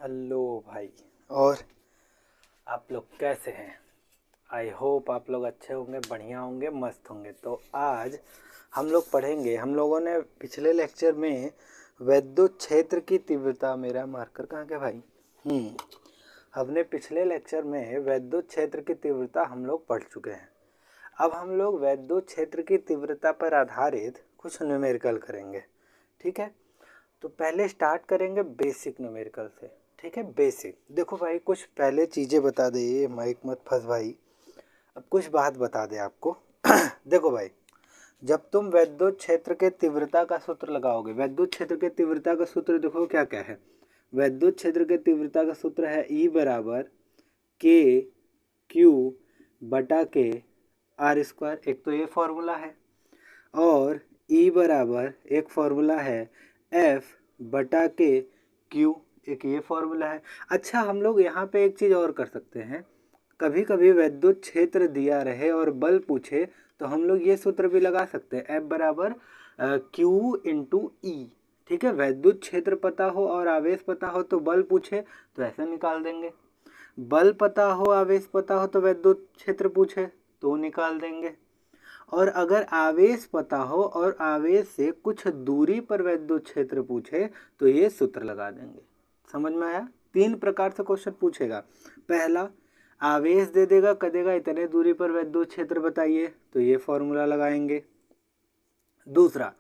Hello भाई। और आप लोग कैसे हैं? आई होप आप लोग अच्छे होंगे, बढ़िया होंगे, मस्त होंगे। तो आज हम लोग पढ़ेंगे। हम लोगों ने पिछले लेक्चर में वैद्युत क्षेत्र की तीव्रता, मेरा मार्कर कहाँ गया भाई? हमने पिछले लेक्चर में वैद्युत क्षेत्र की तीव्रता हम लोग पढ़ चुके हैं। अब हम लोग वैद्युत क्षेत्र की तीव्रता पर आधारित कुछ न्यूमेरिकल करेंगे। ठीक है, तो पहले स्टार्ट करेंगे बेसिक न्यूमेरिकल से। ठीक है, बेसिक। देखो भाई, कुछ पहले चीज़ें बता दे, ये माइक मत फंस भाई। अब कुछ बात बता दे आपको। देखो भाई, जब तुम वैद्युत क्षेत्र के तीव्रता का सूत्र लगाओगे, वैद्युत क्षेत्र के तीव्रता का सूत्र देखो क्या क्या है। वैद्युत क्षेत्र के तीव्रता का सूत्र है E बराबर के क्यू बटा के आर स्क्वायर। एक तो ये फॉर्मूला है, और E बराबर एक फॉर्मूला है F बटा के क्यू, एक ये फॉर्मूला है। अच्छा, हम लोग यहाँ पे एक चीज़ और कर सकते हैं। कभी कभी वैद्युत क्षेत्र दिया रहे और बल पूछे तो हम लोग ये सूत्र भी लगा सकते हैं, F बराबर क्यू इंटू ई। ठीक है, वैद्युत क्षेत्र पता हो और आवेश पता हो तो बल पूछे तो ऐसे निकाल देंगे। बल पता हो, आवेश पता हो तो वैद्युत क्षेत्र पूछे तो निकाल देंगे। और अगर आवेश पता हो और आवेश से कुछ दूरी पर वैद्युत क्षेत्र पूछे तो ये सूत्र लगा देंगे। समझ में आया? 3 प्रकार से क्वेश्चन पूछेगा। पहला, आवेश दे देगा, कहेगा इतने दूरी पर वैद्युत क्षेत्र बताइए, तो ये फॉर्मूला लगाएंगे। दूसरा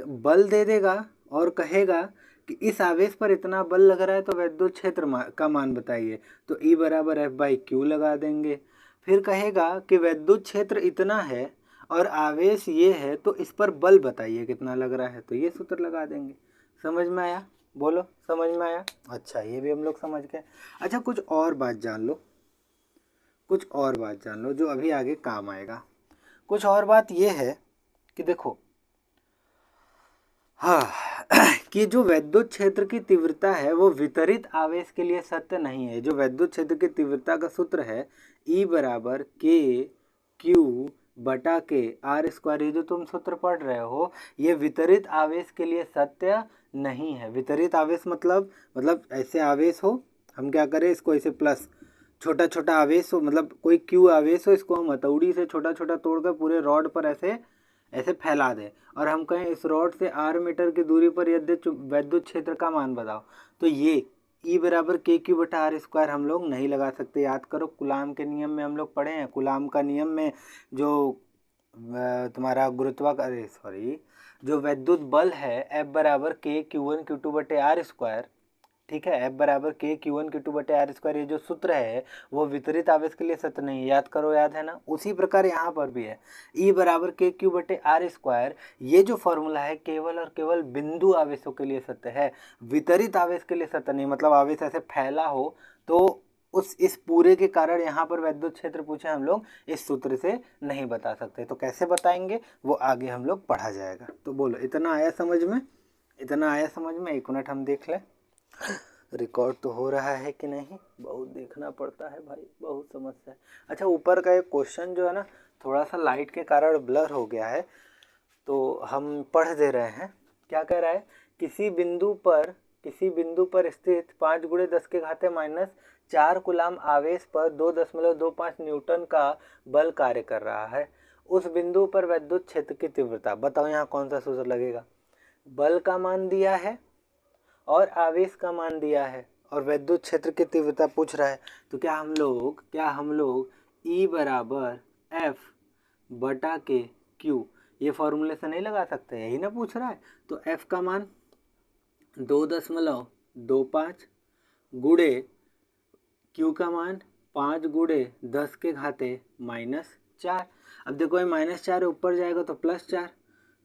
बल दे देगा और कहेगा कि इस आवेश पर इतना बल लग रहा है तो वैद्युत क्षेत्र का मान बताइए, तो E बराबर F बाई क्यू लगा देंगे। फिर कहेगा कि वैद्युत क्षेत्र इतना है और आवेश ये है, तो इस पर बल बताइए कितना लग रहा है, तो ये सूत्र लगा देंगे। समझ में आया? बोलो, समझ में आया? अच्छा, ये भी हम लोग समझ गए। अच्छा, कुछ और बात जान लो जो अभी आगे काम आएगा। कुछ और बात ये है कि देखो, हाँ, कि जो वैद्युत क्षेत्र की तीव्रता है वो वितरित आवेश के लिए सत्य नहीं है। जो वैद्युत क्षेत्र की तीव्रता का सूत्र है E बराबर के क्यू बटा के आर स्क्वायर, ये जो तुम सूत्र पढ़ रहे हो, ये वितरित आवेश के लिए सत्य नहीं है। वितरित आवेश मतलब ऐसे आवेश हो, हम क्या करें, इसको ऐसे प्लस, छोटा छोटा आवेश हो, मतलब कोई क्यू आवेश हो, इसको हम हथौड़ी से छोटा छोटा तोड़कर पूरे रॉड पर ऐसे ऐसे फैला दें, और हम कहें इस रॉड से r मीटर की दूरी पर यदि वैद्युत क्षेत्र का मान बताओ, तो ये E बराबर के क्यू बटा आर स्क्वायर हम लोग नहीं लगा सकते। याद करो, कूलाम के नियम में हम लोग पढ़े हैं। कूलाम का नियम में जो तुम्हारा जो वैद्युत बल है F बराबर के क्यू वन क्यू टू बटे आर स्क्वायर, ठीक है, F बराबर के क्यू वन क्यू टू बटे आर स्क्वायर, ये जो सूत्र है वो वितरित आवेश के लिए सत्य नहीं है। याद करो, याद है ना? उसी प्रकार यहाँ पर भी है, E बराबर के क्यू बटे आर स्क्वायर, ये जो फॉर्मूला है केवल और केवल बिंदु आवेशों के लिए सत्य है, वितरित आवेश के लिए सत्य नहीं। मतलब आवेश ऐसे फैला हो तो इस पूरे के कारण यहाँ पर वैद्युत क्षेत्र पूछे, हम लोग इस सूत्र से नहीं बता सकते। तो कैसे बताएंगे वो आगे हम लोग पढ़ा जाएगा। तो बोलो, इतना आया समझ में? इतना आया समझ में? 1 मिनट हम देख लें रिकॉर्ड तो हो रहा है कि नहीं। बहुत देखना पड़ता है भाई, बहुत समस्या है। अच्छा, ऊपर का एक क्वेश्चन जो है ना, थोड़ा सा लाइट के कारण ब्लर हो गया है, तो हम पढ़ दे रहे हैं। क्या कह रहा है? किसी बिंदु पर स्थित 5 गुणे 10 के घाते माइनस 4 कूलाम आवेश पर 2.25 न्यूटन का बल कार्य कर रहा है। उस बिंदु पर वैद्युत क्षेत्र की तीव्रता बताओ। यहाँ कौन सा सूत्र लगेगा? बल का मान दिया है और आवेश का मान दिया है और वैद्युत क्षेत्र की तीव्रता पूछ रहा है। तो क्या हम लोग E बराबर F बटा के Q, ये फॉर्मूले से नहीं लगा सकते? यही ना पूछ रहा है। तो F का मान 2.25 गुणे Q का मान 5 गुणे 10 के घाते -4। अब देखो, ये -4 ऊपर जाएगा तो +4,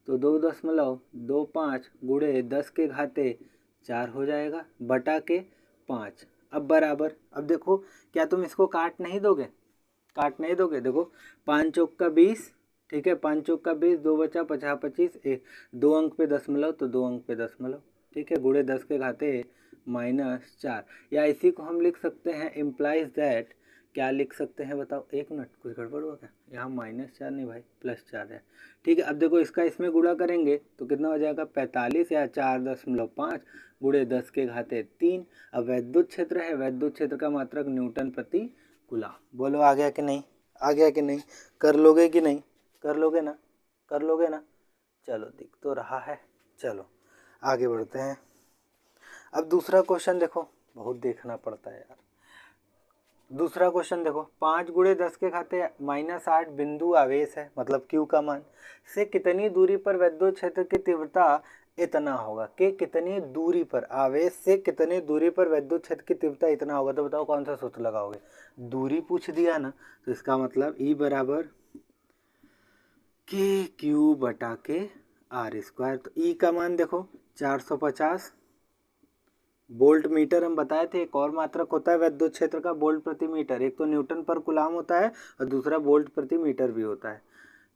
तो 2.25 गुणे 10 के घाते 4 हो जाएगा, बटा के 5। अब बराबर, अब देखो, क्या तुम इसको काट नहीं दोगे? देखो, 5 चौक का 20, ठीक है, 5 चौक का 20, 2 बचा 50 25, 2 अंक पे दशमलव, तो 2 अंक पे दशमलव, ठीक है, गुणे 10 के घाते -4। या इसी को हम लिख सकते हैं, इम्प्लाइज दैट क्या लिख सकते हैं बताओ, 1 मिनट, कुछ गड़बड़ हुआ क्या, यहाँ -4 नहीं भाई +4 है। ठीक है, अब देखो इसका इसमें गुणा करेंगे तो कितना हो जाएगा 45 या 4.5 गुणे 10 के घाते 3। अब वैद्युत क्षेत्र है, वैद्युत क्षेत्र का मात्रक न्यूटन प्रति कूलम। बोलो आ गया कि नहीं, आ गया कि नहीं, कर लोगे कि नहीं, कर लोगे ना, कर लोगे ना, चलो दिख तो रहा है। चलो आगे बढ़ते हैं। अब दूसरा क्वेश्चन देखो, बहुत देखना पड़ता है यार। दूसरा क्वेश्चन देखो, 5 गुणे 10 के घाते -8 बिंदु आवेश है, मतलब Q का मान, से कितनी दूरी पर विद्युत क्षेत्र की तीव्रता इतना होगा। कि कितनी दूरी पर, आवेश से कितनी दूरी पर विद्युत क्षेत्र की तीव्रता इतना होगा। तो बताओ कौन सा सूत्र लगाओगे, दूरी पूछ दिया ना, तो इसका मतलब E बराबर KQ बटा के R²। तो E का मान देखो 450 वोल्ट मीटर, हम बताए थे एक और मात्रक होता है विद्युत क्षेत्र का, वोल्ट प्रति मीटर। एक तो न्यूटन पर कूलाम होता है और दूसरा वोल्ट प्रति मीटर भी होता है।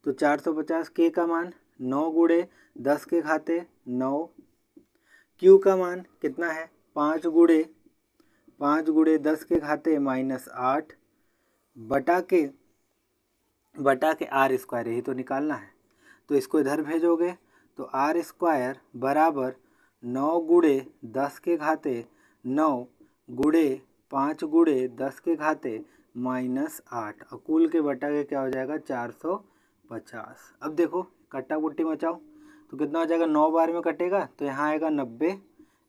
तो 450 के का मान 9 गुणे 10 के घाते 9, क्यू का मान कितना है 5 गुणे 10 के घाते -8 बटा के R², यही तो निकालना है। तो इसको इधर भेजोगे तो R² बराबर 9 गुणे 10 के घाते 9 गुणे 5 गुणे 10 के घाते -8, और कुल के बटा के क्या हो जाएगा 450। अब देखो कट्टा कुट्टी मचाओ तो कितना हो जाएगा, 9 बार में कटेगा तो यहाँ आएगा 90,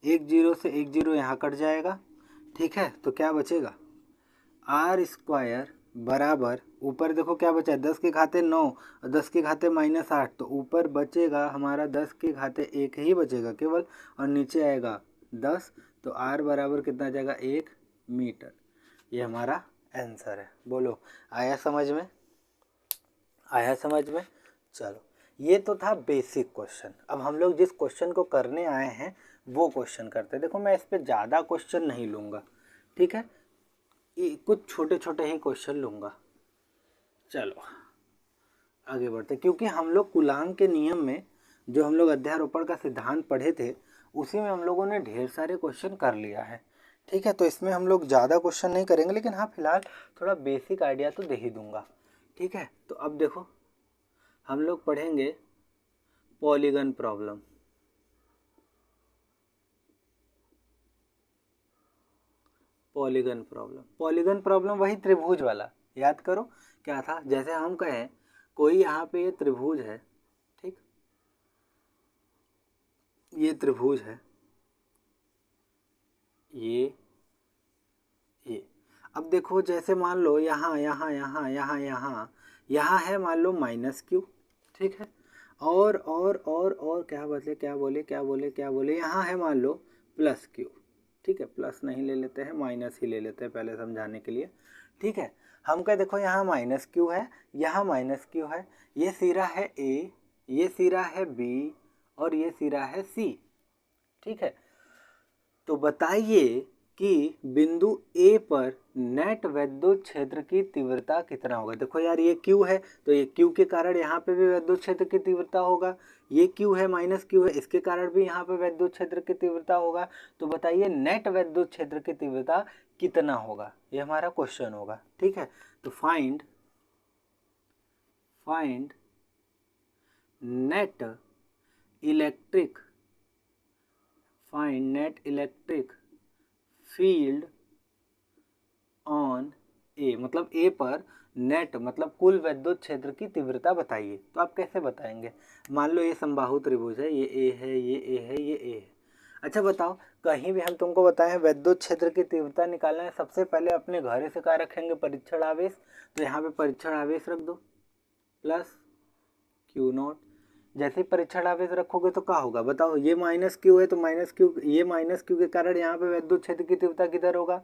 1 0 से 1 0 यहाँ कट जाएगा। ठीक है, तो क्या बचेगा R² बराबर, ऊपर देखो क्या बचा है 10 के घाते 9 और 10 के घाते -8, तो ऊपर बचेगा हमारा 10 के घाते 1 ही बचेगा केवल, और नीचे आएगा 10। तो R बराबर कितना आ जाएगा 1 मीटर। ये हमारा आंसर है। बोलो आया समझ में, आया समझ में। चलो ये तो था बेसिक क्वेश्चन। अब हम लोग जिस क्वेश्चन को करने आए हैं वो क्वेश्चन करते हैं। देखो मैं इस पर ज़्यादा क्वेश्चन नहीं लूँगा, ठीक है, कुछ छोटे छोटे ही क्वेश्चन लूँगा। चलो आगे बढ़ते, क्योंकि हम लोग कूलाम के नियम में जो हम लोग अध्यारोपण का सिद्धांत पढ़े थे उसी में हम लोगों ने ढेर सारे क्वेश्चन कर लिया है। ठीक है, तो इसमें हम लोग ज़्यादा क्वेश्चन नहीं करेंगे, लेकिन हाँ फिलहाल थोड़ा बेसिक आइडिया तो दे ही दूंगा। ठीक है, तो अब देखो हम लोग पढ़ेंगे पॉलीगन प्रॉब्लम। पॉलीगन प्रॉब्लम वही त्रिभुज वाला, याद करो क्या था। जैसे हम कहें कोई यहाँ पे ये त्रिभुज है, ठीक, ये त्रिभुज है, ये अब देखो जैसे मान लो यहाँ यहाँ यहाँ यहाँ यहाँ यहाँ है मान लो -Q, ठीक है, और क्या बोले यहाँ है मान लो +Q। ठीक है, प्लस नहीं ले लेते हैं, माइनस ही ले लेते हैं पहले समझाने के लिए। ठीक है, हम क्या देखो यहाँ -Q है, यहाँ -Q है, ये सिरा है A, ये सिरा है B और ये सिरा है C। ठीक है, तो बताइए कि बिंदु A पर नेट विद्युत क्षेत्र की तीव्रता कितना होगा। देखो यार ये Q है तो ये Q के कारण यहाँ पे भी विद्युत क्षेत्र की तीव्रता होगा, ये Q है -Q है, इसके कारण भी यहाँ पे विद्युत क्षेत्र की तीव्रता होगा। तो बताइए नेट विद्युत क्षेत्र की तीव्रता कितना होगा, ये हमारा क्वेश्चन होगा। ठीक है, तो find net electric field on A, मतलब ए पर नेट मतलब कुल विद्युत क्षेत्र की तीव्रता बताइए। तो आप कैसे बताएंगे, मान लो ये समबाहु त्रिभुज है, ये ए है, ये ए है, ये ए है। अच्छा बताओ, कहीं भी हम तुमको बताएं विद्युत क्षेत्र की तीव्रता निकालना है, सबसे पहले अपने घर से क्या रखेंगे, परीक्षण आवेश। तो यहाँ पे परीक्षण आवेश रख दो +Q0। जैसे ही परीक्षण आवेश रखोगे तो क्या होगा बताओ, ये -Q है तो -Q, ये -Q के कारण यहाँ पे विद्युत क्षेत्र की तीव्रता किधर होगा।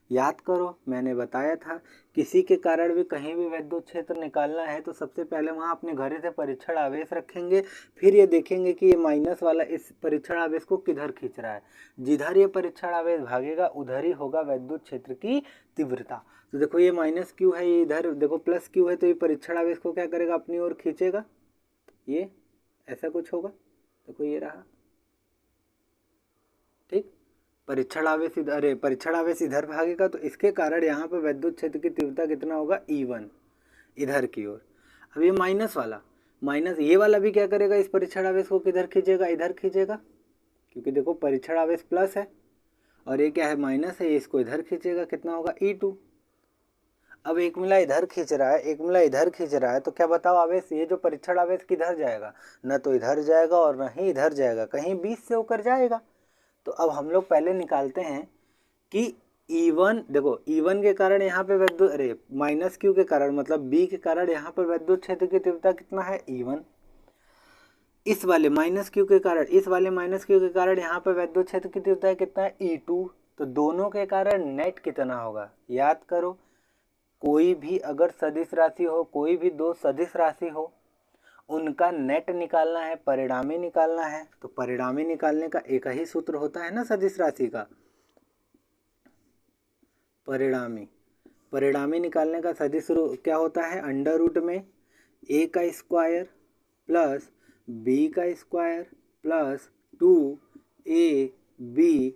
याद करो मैंने बताया था किसी के कारण भी कहीं भी विद्युत क्षेत्र निकालना है तो सबसे पहले वहाँ अपने घर से परीक्षण आवेश रखेंगे, फिर ये देखेंगे कि ये माइनस वाला इस परीक्षण आवेश को किधर खींच रहा है। जिधर ये परीक्षण आवेश भागेगा उधर ही होगा विद्युत क्षेत्र की तीव्रता। तो देखो ये -Q है, ये इधर देखो +Q है, तो ये परीक्षण आवेश को क्या करेगा, अपनी ओर खींचेगा, ये ऐसा कुछ होगा। देखो ये रहा, ठीक, परीक्षण आवेश इधर, अरे परीक्षण आवेश इधर भागेगा तो इसके कारण यहाँ पे विद्युत क्षेत्र की तीव्रता कितना होगा, E1 इधर की ओर। अब ये माइनस वाला, माइनस ये वाला भी क्या करेगा, इस परीक्षण आवेश को किधर खींचेगा, इधर खींचेगा, क्योंकि देखो परीक्षण आवेश प्लस है और ये क्या है, माइनस है, इसको इधर खींचेगा, कितना होगा E2। अब एक मिला इधर खींच रहा है, एक मिला इधर खींच रहा है, तो क्या बताओ आवेश, ये जो परीक्षण आवेश किधर जाएगा, न तो इधर जाएगा और न ही इधर जाएगा, कहीं बीच से होकर जाएगा। तो अब हम लोग पहले निकालते हैं कि E1, देखो E1 के कारण यहाँ पे विद्युत, अरे माइनस Q के कारण मतलब B के कारण यहाँ पर विद्युत क्षेत्र की तीव्रता कितना है, E1। इस वाले माइनस Q के कारण, इस वाले माइनस Q के कारण यहाँ पर विद्युत क्षेत्र की तीव्रता कितना है, E2। तो दोनों के कारण नेट कितना होगा, याद करो, कोई भी अगर सदिश राशि हो, कोई भी दो सदिश राशि हो, उनका नेट निकालना है, परिणामी निकालना है, तो परिणामी निकालने का एक ही सूत्र होता है ना सदिश राशि का, परिणामी निकालने का सदिश क्या होता है, अंडर रूट में a का स्क्वायर प्लस b का square plus 2ab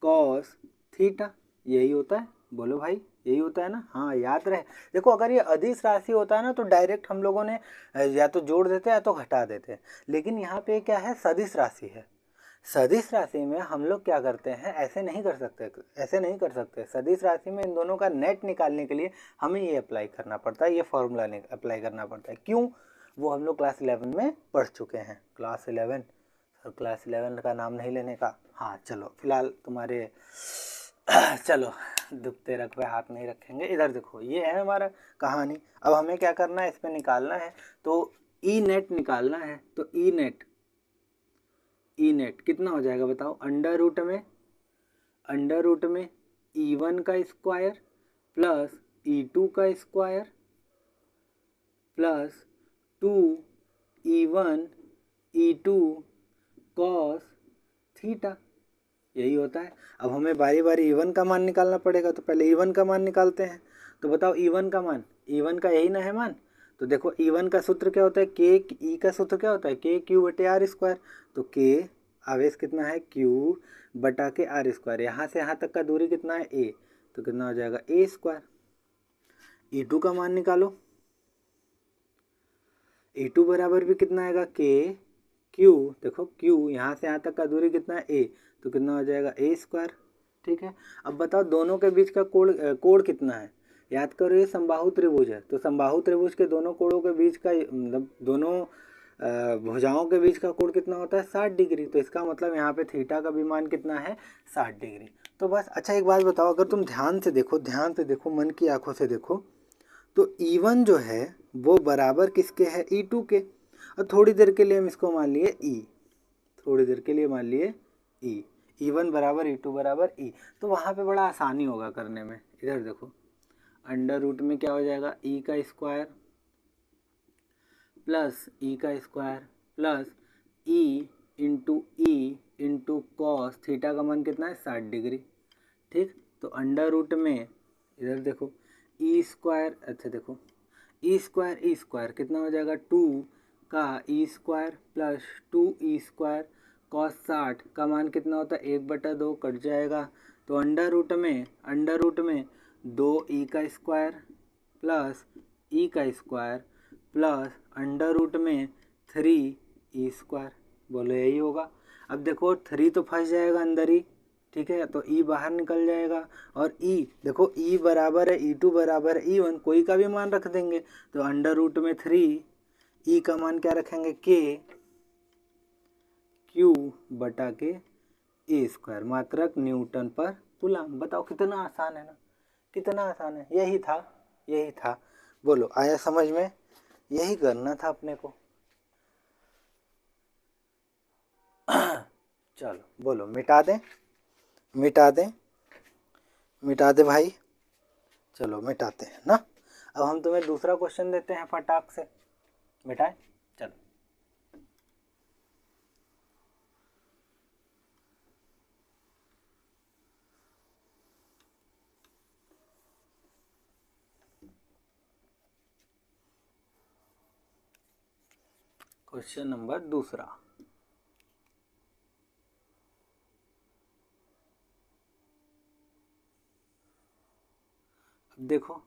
cos theta, यही होता है, बोलो भाई यही होता है ना, हाँ याद रहे। देखो अगर ये अदिश राशि होता है ना तो डायरेक्ट हम लोगों ने या तो जोड़ देते या तो घटा देते, लेकिन यहाँ पे क्या है, सदिश राशि है। सदिश राशि में हम लोग क्या करते हैं, ऐसे नहीं कर सकते, ऐसे नहीं कर सकते। सदिश राशि में इन दोनों का नेट निकालने के लिए हमें ये अप्लाई करना पड़ता है, ये फॉर्मूला अप्लाई करना पड़ता है। क्यों, वो हम लोग क्लास 11 में पढ़ चुके हैं। क्लास 11, सर क्लास 11 का नाम नहीं लेने का, हाँ चलो फिलहाल तुम्हारे चलो दुखते रख पे हाथ नहीं रखेंगे। इधर देखो ये है हमारा कहानी। अब हमें क्या करना है, इस पर निकालना है, तो ई नेट निकालना है। तो ई नेट कितना हो जाएगा बताओ, अंडर रूट में E1 का स्क्वायर प्लस E2 का square plus 2E1 E2 cos theta, यही होता है। अब हमें बारी बारी E1 का मान निकालना पड़ेगा, तो पहले E1 का मान निकालते हैं। तो बताओ E1 का मान, E1 का यही ना है मान, तो देखो E1 का सूत्र क्या होता है, K, E का सूत्र क्या होता है, KQ/R²। तो K आवेश कितना है, Q बटा के R स्क्वायर, यहाँ से यहाँ तक का दूरी कितना है, A, तो कितना हो जाएगा A²। E2 का मान निकालो, E2 बराबर भी कितना आएगा, KQ, देखो Q यहाँ से यहाँ तक का दूरी कितना है, A, तो कितना हो जाएगा A²। ठीक है, अब बताओ दोनों के बीच का कोण कितना है, याद करो ये समबाहु त्रिभुज है, तो समबाहु त्रिभुज के दोनों कोणों के बीच का मतलब दोनों भुजाओं के बीच का कोण कितना होता है, 60 डिग्री। तो इसका मतलब यहाँ पे थीटा का भी मान कितना है, 60 डिग्री। तो बस, अच्छा एक बात बताओ, अगर तुम ध्यान से देखो, मन की आंखों से देखो, तो E1 जो है वो बराबर किसके है, E2 के। और थोड़ी देर के लिए हम इसको मान लिए E, थोड़ी देर के लिए मान लिए E, E1 बराबर E2 बराबर E। तो वहाँ पे बड़ा आसानी होगा करने में। इधर देखो अंडर रूट में क्या हो जाएगा, E का स्क्वायर प्लस E का square plus E into cos theta का मान कितना है, 60 डिग्री। ठीक, तो अंडर रूट में इधर देखो E स्क्वायर, अच्छा देखो E स्क्वायर कितना हो जाएगा, 2 का E square plus 2E square cos 60 का मान कितना होता है, 1/2 कट जाएगा। तो अंडर रूट में 2E का स्क्वायर प्लस E का स्क्वायर प्लस अंडर रूट में 3E स्क्वायर, बोलो यही होगा। अब देखो 3 तो फंस जाएगा अंदर ही, ठीक है, तो E बाहर निकल जाएगा। और E देखो E बराबर है E2 बराबर है E1, कोई का भी मान रख देंगे। तो अंडर रूट में 3, E का मान क्या रखेंगे, KQ बटा के A², मात्रक न्यूटन पर कूलम। बताओ कितना आसान है ना, कितना आसान है, यही था। बोलो आया समझ में, यही करना था अपने को। चलो बोलो, मिटा दे भाई, चलो मिटाते हैं ना। अब हम तुम्हें दूसरा क्वेश्चन देते हैं, फटाक से मिटाए। चलो क्वेश्चन नंबर दूसरा, अब देखो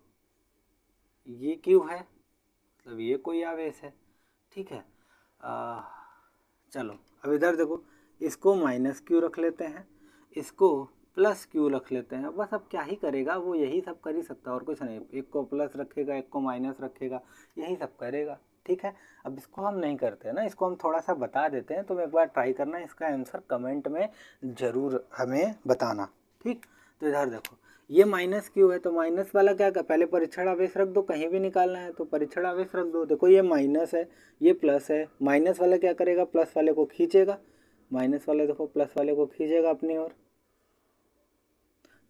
ये क्यू है, मतलब ये कोई आवेश है, ठीक है। चलो अब इधर देखो, इसको माइनस क्यू रख लेते हैं, इसको प्लस क्यू रख लेते हैं। बस अब क्या ही करेगा वो, यही सब कर ही सकता है और कुछ नहीं। एक को प्लस रखेगा, एक को माइनस रखेगा, यही सब करेगा, ठीक है। अब इसको हम नहीं करते हैं ना, इसको हम थोड़ा सा बता देते हैं। तुम एक बार ट्राई करना, इसका आंसर कमेंट में ज़रूर हमें बताना, ठीक। तो इधर देखो ये माइनस क्यू है, तो माइनस वाला क्या कर, पहले परीक्षण आवेश रख दो, कहीं भी निकालना है तो परीक्षण आवेश रख दो। देखो ये माइनस है, ये प्लस है, माइनस वाला क्या करेगा, प्लस वाले को खींचेगा, माइनस वाले देखो प्लस वाले को खींचेगा अपनी ओर।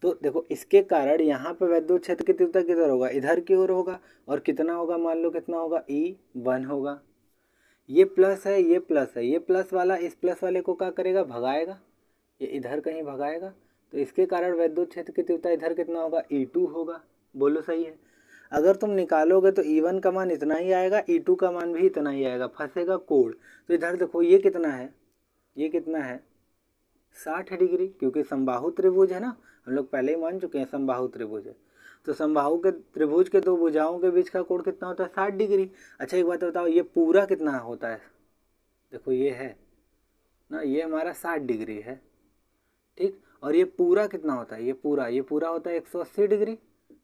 तो देखो इसके कारण यहाँ पे विद्युत क्षेत्र की तीव्रता किधर होगा, इधर की ओर होगा। और कितना होगा, मान लो कितना होगा, E1 होगा। ये प्लस है, ये प्लस है, ये प्लस वाला इस प्लस वाले को क्या करेगा, भगाएगा, ये इधर कहीं भगाएगा। तो इसके कारण विद्युत क्षेत्र की तीव्रता इधर कितना होगा, E2 होगा। बोलो सही है। अगर तुम निकालोगे तो E1 का मान इतना ही आएगा, E2 का मान भी इतना ही आएगा, फंसेगा कोण। तो इधर देखो ये कितना है, ये कितना है, 60 डिग्री, क्योंकि समबाहु त्रिभुज है ना, हम लोग पहले ही मान चुके हैं समबाहु त्रिभुज है। तो समबाहु के त्रिभुज के दो भुजाओं के बीच का कोण कितना होता है, 60 डिग्री। अच्छा एक बात बताओ, ये पूरा कितना होता है, देखो ये है ना, ये हमारा 60 डिग्री है, ठीक। और ये पूरा कितना होता है, ये पूरा होता है 180 डिग्री,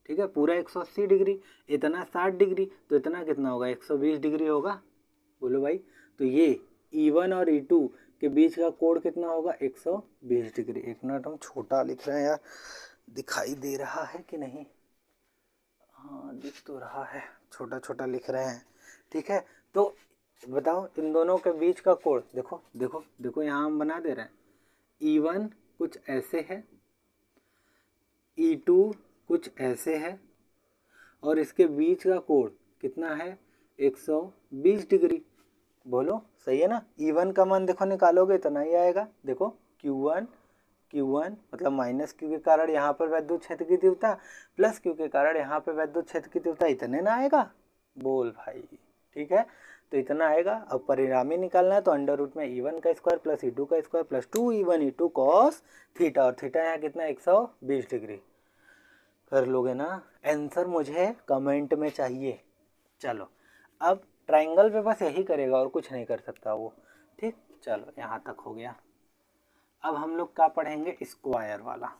ठीक है। पूरा 180 डिग्री, इतना 60 डिग्री, तो इतना कितना होगा, 120 डिग्री होगा। बोलो भाई। तो ये E1 और E2 के बीच का कोण कितना होगा, 120 डिग्री। एक मिनट, हम छोटा लिख रहे हैं यार, दिखाई दे रहा है कि नहीं, हाँ दिख तो रहा है, छोटा छोटा लिख रहे हैं, ठीक है। तो बताओ इन दोनों के बीच का कोण, देखो देखो देखो, यहाँ हम बना दे रहे हैं। E1 कुछ ऐसे है, E2 कुछ ऐसे है, और इसके बीच का कोण कितना है, 120 डिग्री। बोलो सही है ना। E1 का मान देखो निकालोगे इतना ही आएगा। देखो Q1 मतलब माइनस क्यू के कारण यहाँ पर विद्युत क्षेत्र की तीव्रता, प्लस क्यू के कारण यहाँ पे विद्युत क्षेत्र की तीव्रता, इतने ना आएगा। बोल भाई, ठीक है। तो इतना आएगा। अब परिणामी निकालना है तो अंडर रूट में E1 का स्क्वायर प्लस E2 का square plus 2E1 E2 cos theta, और थीटा यहाँ कितना 120 डिग्री। कर लोगे ना। आंसर मुझे कमेंट में चाहिए। चलो अब ट्राइंगल पे बस यही करेगा और कुछ नहीं कर सकता वो, ठीक। चलो यहाँ तक हो गया। अब हम लोग क्या पढ़ेंगे, स्क्वायर वाला।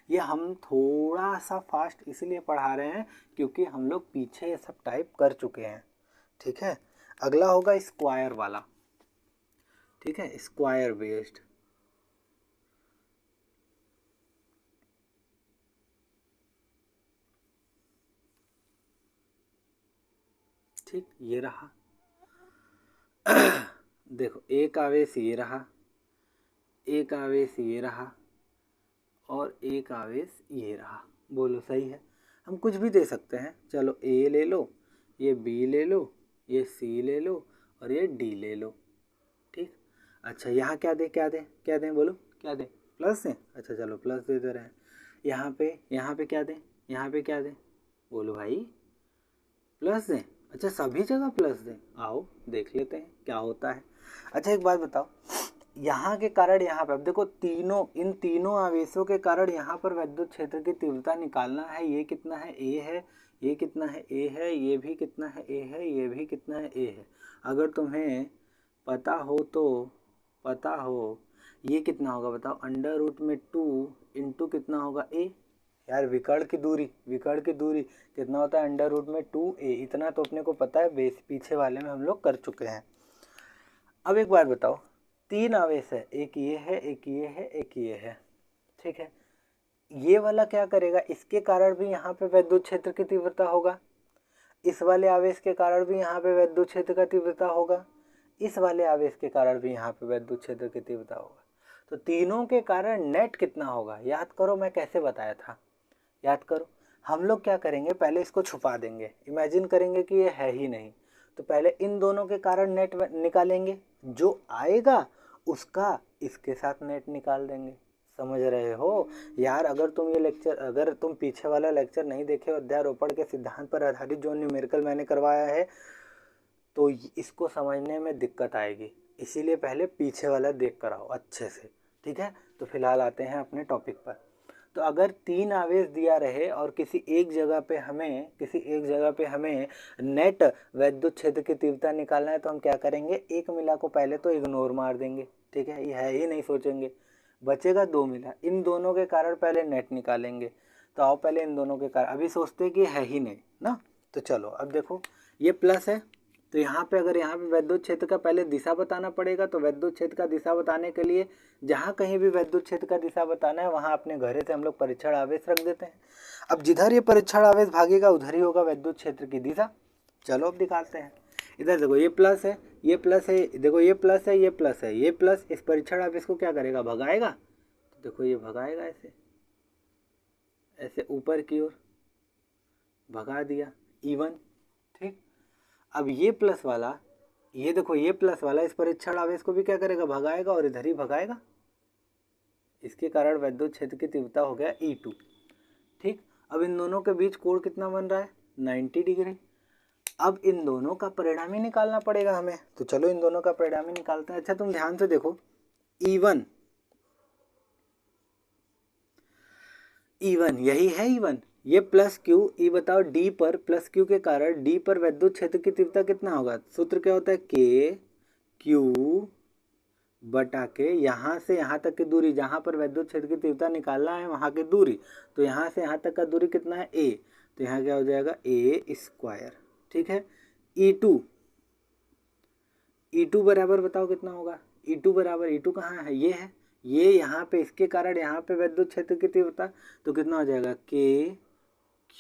ये हम थोड़ा सा फास्ट इसलिए पढ़ा रहे हैं क्योंकि हम लोग पीछे ये सब टाइप कर चुके हैं, ठीक है। अगला होगा स्क्वायर वाला, ठीक है, स्क्वायर बेस्ड। ठीक, ये रहा। देखो एक आवेश ये रहा, एक आवेश ये रहा, और एक आवेश ये रहा। बोलो सही है। हम कुछ भी दे सकते हैं। चलो ए ले लो, ये बी ले लो, ये सी ले लो, और ये डी ले लो, ठीक। अच्छा यहाँ क्या दें, क्या दें, क्या दें, बोलो क्या दें, प्लस दें। अच्छा चलो प्लस दे रहे हैं। यहाँ पे क्या दें, यहाँ पे क्या दें, बोलो भाई प्लस दें। अच्छा सभी जगह प्लस दें, आओ देख लेते हैं क्या होता है। अच्छा एक बात बताओ, यहाँ के कारण यहाँ पर, अब देखो तीनों, इन तीनों आवेशों के कारण यहाँ पर विद्युत क्षेत्र की तीव्रता निकालना है। ये कितना है, ए है, ये कितना है, ए है, ये भी कितना है, ए है, ये भी कितना है, ए है। अगर तुम्हें पता हो तो पता हो ये कितना होगा, बताओ। अंडर रूट में 2 इंटू कितना होगा, ए। यार विकर्ण की दूरी, विकर्ण की दूरी कितना होता है, अंडर रूट में 2a। इतना तो अपने को पता है, बेस पीछे वाले में हम लोग कर चुके हैं। अब एक बार बताओ, तीन आवेश है, एक ये है, एक ये है, एक ये है, ठीक है। ये वाला क्या करेगा, इसके कारण भी यहाँ पे विद्युत क्षेत्र की तीव्रता होगा, इस वाले आवेश के कारण भी यहाँ पे विद्युत क्षेत्र का तीव्रता होगा, इस वाले आवेश के कारण भी यहाँ पे विद्युत क्षेत्र की तीव्रता होगा। तो तीनों के कारण नेट कितना होगा, याद करो मैं कैसे बताया था, याद करो। हम लोग क्या करेंगे, पहले इसको छुपा देंगे, इमेजिन करेंगे कि ये है ही नहीं। तो पहले इन दोनों के कारण नेट निकालेंगे, जो आएगा उसका इसके साथ नेट निकाल देंगे। समझ रहे हो यार। अगर तुम ये लेक्चर, अगर तुम पीछे वाला लेक्चर नहीं देखे हो, अध्यारोपण के सिद्धांत पर आधारित जो न्यूमेरिकल मैंने करवाया है, तो इसको समझने में दिक्कत आएगी। इसीलिए पहले पीछे वाला देख कर आओ अच्छे से, ठीक है। तो फिलहाल आते हैं अपने टॉपिक पर। तो अगर 3 आवेश दिया रहे और किसी एक जगह पे हमें नेट वैद्युत क्षेत्र की तीव्रता निकालना है, तो हम क्या करेंगे, एक मिला को पहले तो इग्नोर मार देंगे, ठीक है, ये है ही नहीं सोचेंगे, बचेगा 2 मिला, इन दोनों के कारण पहले नेट निकालेंगे। तो आओ पहले इन दोनों के कारण, अभी सोचते कि है ही नहीं ना, तो चलो अब देखो ये प्लस है, तो यहाँ पे अगर यहाँ पे वैद्युत क्षेत्र का पहले दिशा बताना पड़ेगा, तो वैद्युत क्षेत्र का दिशा बताने के लिए जहाँ कहीं भी वैद्युत क्षेत्र का दिशा बताना है वहाँ अपने घरे से हम लोग परीक्षण आवेश रख देते हैं। अब जिधर ये परीक्षण आवेश भागेगा उधर ही होगा वैद्युत क्षेत्र की दिशा। चलो अब दिखाते हैं। इधर देखो ये प्लस है, ये प्लस है, देखो ये प्लस है, ये प्लस है, ये प्लस इस परीक्षण आवेश को क्या करेगा, भगाएगा। तो देखो ये भगाएगा, ऐसे ऐसे ऊपर की ओर भगा दिया, E1, ठीक। अब ये प्लस वाला, ये देखो ये प्लस वाला इस परीक्षण आवेश को भी क्या करेगा, भगाएगा और इधर ही भगाएगा। इसके कारण वैद्युत क्षेत्र की तीव्रता हो गया E2, ठीक। अब इन दोनों के बीच कोण कितना बन रहा है, 90 डिग्री। अब इन दोनों का परिणामी निकालना पड़ेगा हमें, तो चलो इन दोनों का परिणामी निकालते हैं। अच्छा तुम ध्यान से देखो, E1 यही है E1, ये प्लस क्यू, ई बताओ डी पर, प्लस क्यू के कारण डी पर वैद्युत क्षेत्र की तीव्रता कितना होगा, सूत्र क्या होता है, के क्यू बटा के यहाँ से यहाँ तक की दूरी, जहाँ पर वैद्युत क्षेत्र की तीव्रता निकालना है वहाँ की दूरी, तो यहाँ से यहाँ तक का दूरी कितना है, ए, तो यहाँ क्या हो जाएगा ए स्क्वायर, ठीक है। E2 बराबर बताओ कितना होगा, E2 बराबर, E2 कहाँ है, ये है, ये यहाँ पे इसके कारण यहाँ पे वैद्युत क्षेत्र की तीव्रता, तो कितना हो जाएगा के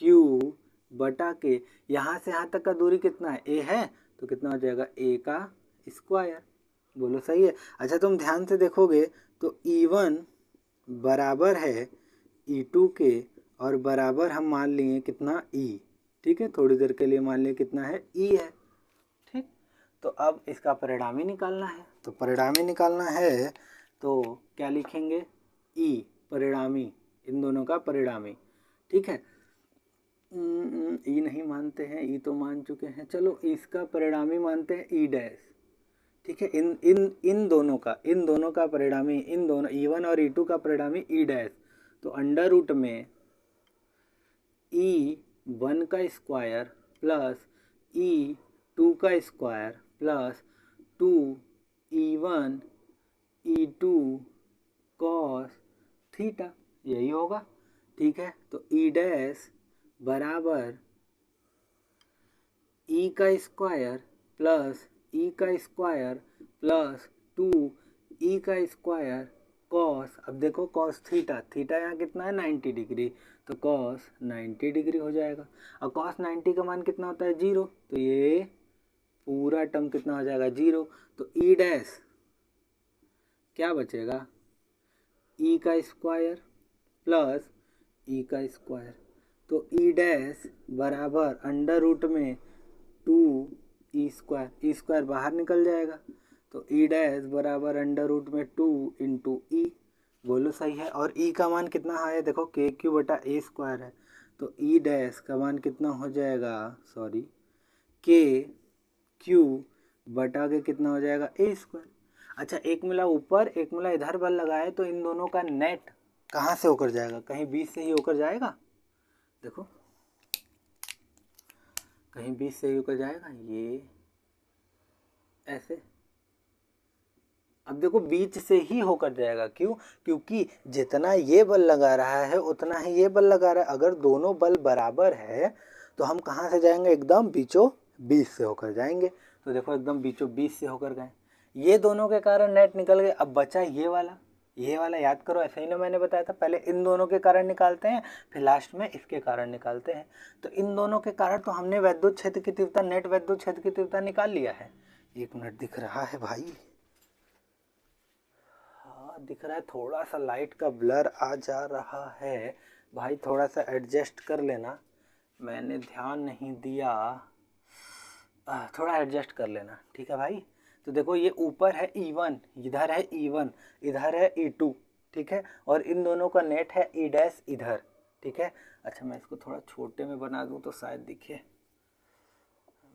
क्यू बटा के, यहाँ से यहाँ तक का दूरी कितना है, ए है, तो कितना हो जाएगा ए का स्क्वायर। बोलो सही है। अच्छा तुम ध्यान से देखोगे तो E1 बराबर है E2 के, और बराबर हम मान लिए कितना E, ठीक है, थोड़ी देर के लिए मान लिए कितना है E है, ठीक। तो अब इसका परिणामी निकालना है, तो परिणामी निकालना है तो क्या लिखेंगे, E परिणामी, इन दोनों का परिणामी, ठीक है। ई नहीं मानते हैं, ई तो मान चुके हैं, चलो इसका परिणामी मानते हैं ई डैश, ठीक है। इन दोनों का परिणामी, इन दोनों E1 और E2 का परिणामी ई डैश, तो अंडर रूट में E1 का स्क्वायर प्लस E2 का square plus 2E1 E2 cos theta, यही होगा, ठीक है। तो ई डैश बराबर ई का स्क्वायर प्लस ई का स्क्वायर प्लस 2E का स्क्वायर कॉस, अब देखो कॉस थीटा, थीटा यहाँ कितना है 90 डिग्री, तो कॉस 90 डिग्री हो जाएगा। और कॉस 90 का मान कितना होता है 0, तो ये पूरा टर्म कितना हो जाएगा 0, तो ई डैश क्या बचेगा, ई का स्क्वायर प्लस ई का स्क्वायर, तो ई डैश बराबर अंडर रूट में 2E स्क्वायर, ई स्क्वायर बाहर निकल जाएगा, तो ई डैश बराबर अंडर रूट में 2 इंटू ई, बोलो सही है। और ई का मान कितना है, देखो के क्यू बटा ए स्क्वायर है, तो ई डैश का मान कितना हो जाएगा, सॉरी के क्यू बटा के कितना हो जाएगा ए स्क्वायर। अच्छा एक मिला ऊपर एक मिला इधर बल लगाए, तो इन दोनों का नेट कहाँ से होकर जाएगा, कहीं बीच से ही होकर जाएगा, देखो कहीं बीच से ही होकर जाएगा, ये ऐसे, अब देखो बीच से ही होकर जाएगा, क्यों, क्योंकि जितना ये बल लगा रहा है उतना ही ये बल लगा रहा है, अगर दोनों बल बराबर है तो हम कहाँ से जाएंगे, एकदम बीचों बीच से होकर जाएंगे। तो देखो एकदम बीचों बीच से होकर गए, ये दोनों के कारण नेट निकल गए। अब बचा ये वाला याद करो, ऐसा ही ना मैंने बताया था, पहले इन दोनों के कारण निकालते हैं फिर लास्ट में इसके कारण निकालते हैं। तो इन दोनों के कारण तो हमने वैद्युत क्षेत्र की तीव्रता, नेट वैद्युत क्षेत्र की तीव्रता निकाल लिया है। 1 मिनट दिख रहा है भाई, हाँ दिख रहा है, थोड़ा सा लाइट का ब्लर आ जा रहा है भाई, थोड़ा सा एडजस्ट कर लेना, मैंने ध्यान नहीं दिया, थोड़ा एडजस्ट कर लेना, ठीक है भाई। तो देखो ये ऊपर है E1, इधर है E1, इधर है E2, ठीक है, और इन दोनों का नेट है ई डैश इधर, ठीक है। अच्छा मैं इसको थोड़ा छोटे में बना दूं तो शायद दिखे,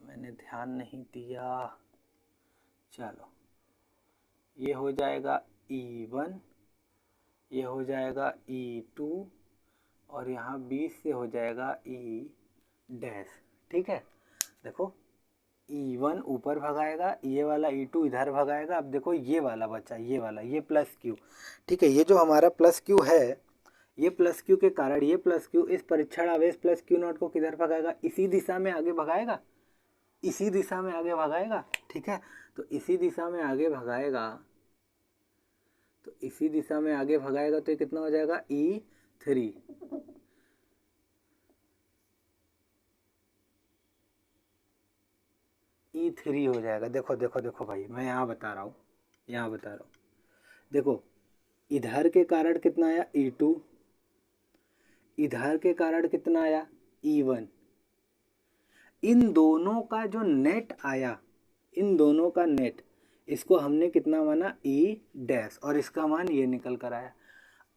मैंने ध्यान नहीं दिया, चलो ये हो जाएगा E1, ये हो जाएगा E2, और यहाँ 20 से हो जाएगा ई डैश। ठीक है, देखो E1 ऊपर भगाएगा, ये वाला E2 इधर भगाएगा। अब देखो ये वाला बचा, ये वाला, ये प्लस क्यू। ठीक है, ये जो हमारा प्लस क्यू है, ये प्लस क्यू के कारण ये प्लस क्यू इस परीक्षण आवेश प्लस क्यू नॉट को किधर भगाएगा? इसी दिशा में आगे भगाएगा, इसी दिशा में आगे भगाएगा। ठीक है, तो इसी दिशा में आगे भगाएगा, तो इसी दिशा में आगे भगाएगा तो ये कितना हो जाएगा? E3। E3 हो जाएगा। देखो देखो देखो भाई, मैं यहाँ बता रहा हूँ, यहाँ बता रहा हूँ। देखो इधर के कारण कितना आया? E2, इधर के कारण कितना आया? E1। इन दोनों का जो नेट आया, इन दोनों का नेट, इसको हमने कितना माना? E डैश, और इसका मान ये निकल कर आया।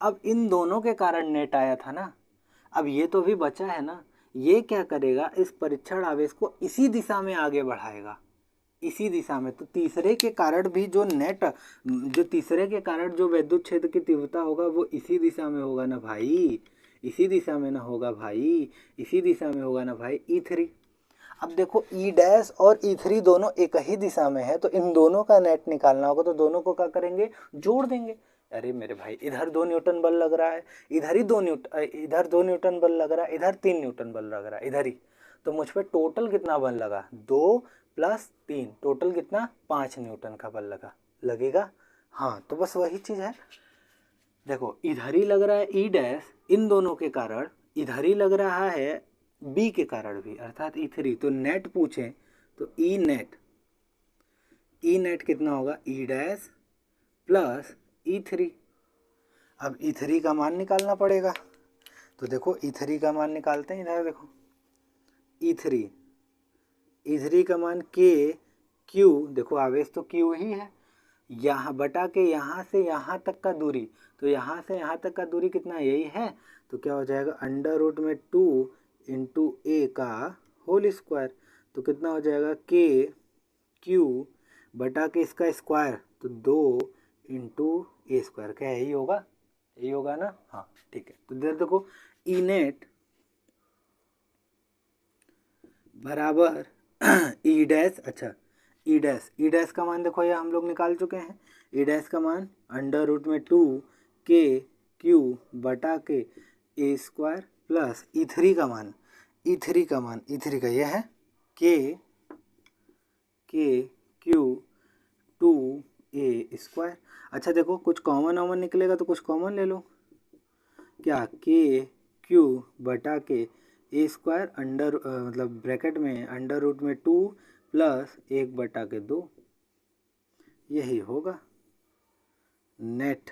अब इन दोनों के कारण नेट आया था ना, अब ये तो भी बचा है ना, ये क्या करेगा? इस परीक्षण आवेश को इसी दिशा में आगे बढ़ाएगा, इसी दिशा में। तो तीसरे के कारण भी जो नेट, जो तीसरे के कारण जो विद्युत क्षेत्र की तीव्रता होगा वो इसी दिशा में होगा ना भाई, इसी दिशा में ना होगा भाई, इसी दिशा में होगा ना भाई, E3। अब देखो E डैश और E3 दोनों एक ही दिशा में है, तो इन दोनों का नेट निकालना होगा, तो दोनों को क्या करेंगे? जोड़ देंगे। अरे मेरे भाई, इधर 2 न्यूटन बल लग रहा है, इधर ही 2 न्यूटन, इधर 2 न्यूटन बल लग रहा है, इधर 3 न्यूटन बल लग रहा है, इधर ही। तो मुझ पर टोटल कितना बल लगा? 2 + 3, टोटल कितना? 5 न्यूटन का बल लगेगा। हाँ, तो बस वही चीज़ है। देखो इधर ही लग रहा है E डैश इन दोनों के कारण, इधर ही लग रहा है B के कारण भी, अर्थात E3। तो नेट पूछें तो E नेट कितना होगा? E dash plus E3। अब E3 का मान निकालना पड़ेगा, तो देखो E3 का मान निकालते हैं। इधर देखो E3 का मान Q, देखो आवेश तो Q ही है, यहाँ बटा के यहाँ से यहाँ तक का दूरी, तो यहाँ से यहाँ तक का दूरी कितना? यही है। तो क्या हो जाएगा? √2 × A का होल स्क्वायर, तो कितना हो जाएगा? Q बटा के इसका स्क्वायर, तो 2 × A²। क्या यही होगा? यही होगा ना? हाँ ठीक है। तो इधर देखो E नेट बराबर E डैश, अच्छा E डैश का मान देखो, ये हम लोग निकाल चुके हैं। E डैश का मान √2 KQ बटा के A² प्लस E3 का मान, E3 का यह है KQ 2A²। अच्छा देखो, कुछ कॉमन निकलेगा तो कुछ कॉमन ले लो। क्या? KQ बटा के A² अंडर मतलब ब्रैकेट में √2 प्लस 1/2, यही होगा नेट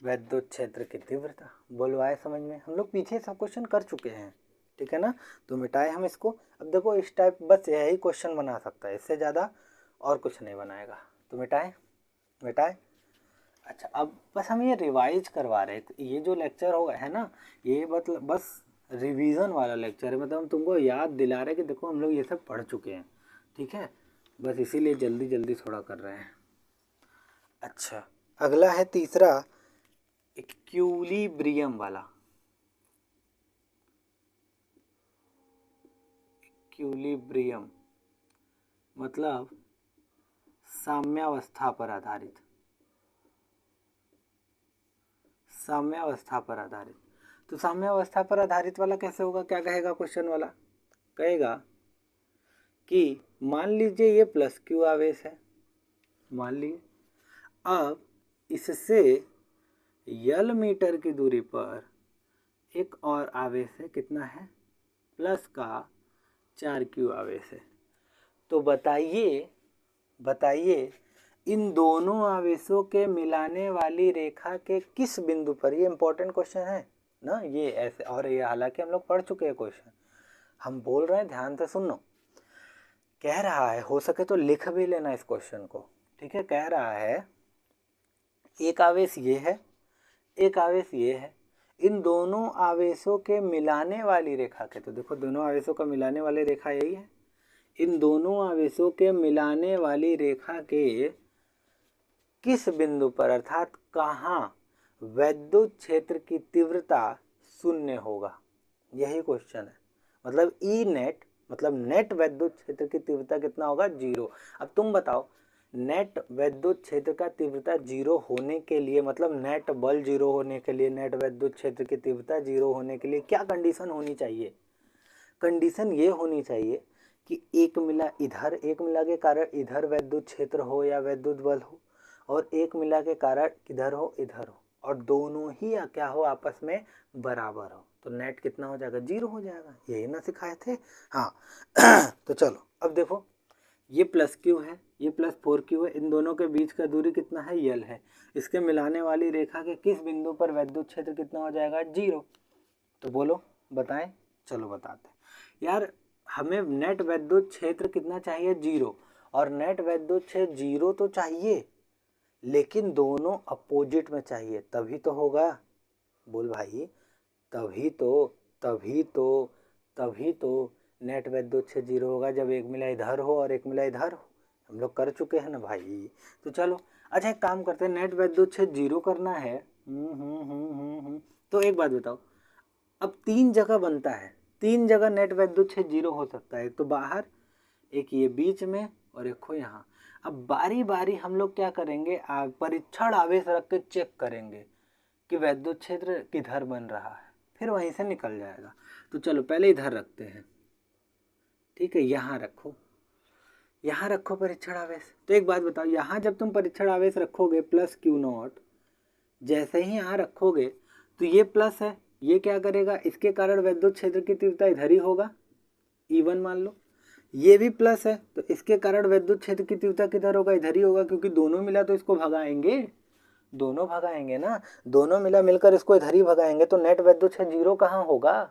विद्युत क्षेत्र की तीव्रता। बोलो आए समझ में? हम लोग पीछे सब क्वेश्चन कर चुके हैं, ठीक है ना? तो मिटाए हम इसको। अब देखो इस टाइप बस यही क्वेश्चन बना सकता है, इससे ज़्यादा और कुछ नहीं बनाएगा। तो मिटाए। अच्छा, अब बस हम ये रिवाइज करवा रहे हैं। ये जो लेक्चर होगा है ना, ये मतलब बस रिवीजन वाला लेक्चर है, मतलब हम तुमको याद दिला रहे हैं कि देखो हम लोग ये सब पढ़ चुके हैं, ठीक है? बस इसीलिए जल्दी जल्दी थोड़ा कर रहे हैं। अच्छा, अगला है तीसरा, इक्विलिब्रियम वाला। इक्विलिब्रियम मतलब साम्यावस्था पर आधारित, साम्यावस्था पर आधारित। तो साम्यावस्था पर आधारित वाला कैसे होगा? क्या कहेगा क्वेश्चन वाला? कहेगा कि मान लीजिए ये प्लस क्यू आवेश है, मान लीजिए। अब इससे यल मीटर की दूरी पर एक और आवेश है, कितना है? प्लस का 4Q आवेश है। तो बताइए इन दोनों आवेशों के मिलाने वाली रेखा के किस बिंदु पर, ये इंपॉर्टेंट क्वेश्चन है ना, ये ऐसे, और ये हालांकि हम लोग पढ़ चुके हैं क्वेश्चन, हम बोल रहे हैं ध्यान से सुनो। कह रहा है, हो सके तो लिख भी लेना इस क्वेश्चन को, ठीक है? कह रहा है एक आवेश ये है, एक आवेश ये है, इन दोनों आवेशों के मिलाने वाली रेखा के, तो देखो दोनों आवेशों का मिलाने वाली रेखा यही है, इन दोनों आवेशों के मिलाने वाली रेखा के किस बिंदु पर, अर्थात कहाँ विद्युत क्षेत्र की तीव्रता शून्य होगा। यही क्वेश्चन है। मतलब ई नेट मतलब नेट वैद्युत क्षेत्र की तीव्रता कितना होगा? 0। अब तुम बताओ नेट वैद्युत क्षेत्र का तीव्रता 0 होने के लिए मतलब नेट बल 0 होने के लिए, नेट वैद्युत क्षेत्र की तीव्रता 0 होने के लिए क्या कंडीशन होनी चाहिए? कंडीशन ये होनी चाहिए कि एक मिला के कारण इधर वैद्युत क्षेत्र हो या वैद्युत बल हो, और एक मिला के कारण किधर हो? इधर हो, और दोनों ही क्या हो? आपस में बराबर हो। तो नेट कितना हो जाएगा? 0 हो जाएगा। यही ना सिखाए थे? हाँ तो चलो अब देखो, ये प्लस क्यू है, ये प्लस 4Q है, इन दोनों के बीच का दूरी कितना है? यल है। इसके मिलाने वाली रेखा के किस बिंदु पर वैद्युत क्षेत्र कितना हो जाएगा? 0। तो बोलो, बताएं। चलो बताते हैं। यार हमें नेट वैद्युत क्षेत्र कितना चाहिए? 0। और नेट वैद्युत क्षेत्र 0 तो चाहिए, लेकिन दोनों अपोजिट में चाहिए, तभी तो होगा। बोल भाई, तभी तो नेट वैद्युत क्षेत्र 0 होगा जब एक मिला इधर हो और एक मिला इधर हो। हम लोग कर चुके हैं ना भाई। तो चलो अच्छा एक काम करते हैं, नेट वैद्युत क्षेत्र 0 करना है। तो एक बात बताओ, अब 3 जगह बनता है, 3 जगह नेट वैद्युत क्षेत्र 0 हो सकता है। एक तो बाहर, एक ये बीच में, और एक हो यहाँ। अब बारी बारी हम लोग क्या करेंगे? परीक्षण आवेश रख के चेक करेंगे कि वैद्युत क्षेत्र किधर बन रहा है, फिर वहीं से निकल जाएगा। तो चलो पहले इधर रखते हैं, ठीक है? यहाँ रखो परीक्षण आवेश। तो एक बात बताओ, यहाँ जब तुम परीक्षण आवेश रखोगे प्लस Q0, जैसे ही यहाँ रखोगे तो ये प्लस है, ये क्या करेगा? इसके कारण वैद्युत क्षेत्र की तीव्रता इधर ही होगा, E1 मान लो। ये भी प्लस है, तो इसके कारण वैद्युत क्षेत्र की तीव्रता किधर होगा? इधर ही होगा, क्योंकि दोनों मिला तो इसको भगाएंगे, दोनों भगाएंगे ना, दोनों मिलकर इसको इधर ही भगाएंगे। तो नेट वैद्युत क्षेत्र 0 कहाँ होगा?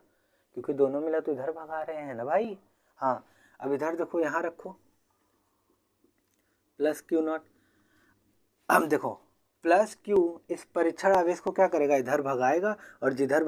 क्योंकि दोनों मिला तो इधर भगा रहे हैं ना भाई। हाँ अब इधर देखो, यहाँ रखो प्लस Q0। अब देखो प्लस Q इस परीक्षण आवेश को क्या करेगा? इधर भगाएगा, और जिधर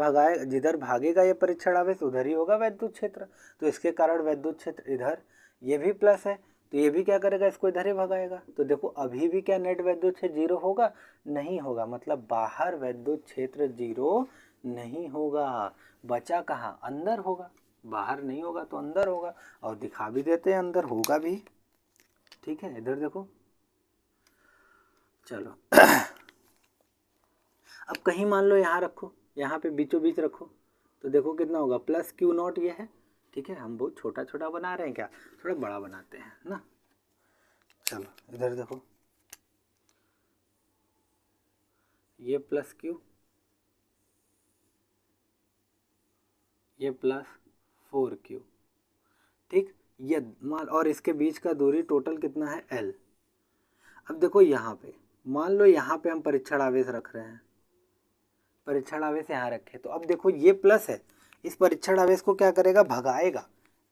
भागेगा ये परीक्षण आवेश उधर ही होगा वैद्युत क्षेत्र। तो इसके कारण वैद्युत क्षेत्र इधर, ये भी प्लस है तो ये भी क्या करेगा? इसको इधर ही भगाएगा। तो देखो अभी भी क्या नेट वैद्युत क्षेत्र 0 होगा? नहीं होगा। मतलब बाहर वैद्युत क्षेत्र 0 नहीं होगा। बचा कहाँ? अंदर होगा। बाहर नहीं होगा तो अंदर होगा, और दिखा भी देते हैं अंदर होगा भी। ठीक है, इधर देखो। चलो अब कहीं मान लो यहाँ रखो, यहाँ पे बीचों बीच रखो, तो देखो कितना होगा? प्लस Q0 ये है। ठीक है, हम बहुत छोटा छोटा बना रहे हैं क्या? थोड़ा बड़ा बनाते हैं ना। चलो इधर देखो, ये प्लस Q, ये प्लस 4Q। ठीक, ये मान, और इसके बीच का दूरी टोटल कितना है? L। अब देखो यहाँ पे मान लो, यहाँ पे हम परीक्षण आवेश रख रहे हैं, परीक्षण आवेश यहाँ रखे, तो अब देखो ये प्लस है, इस परीक्षण आवेश को क्या करेगा? भगाएगा।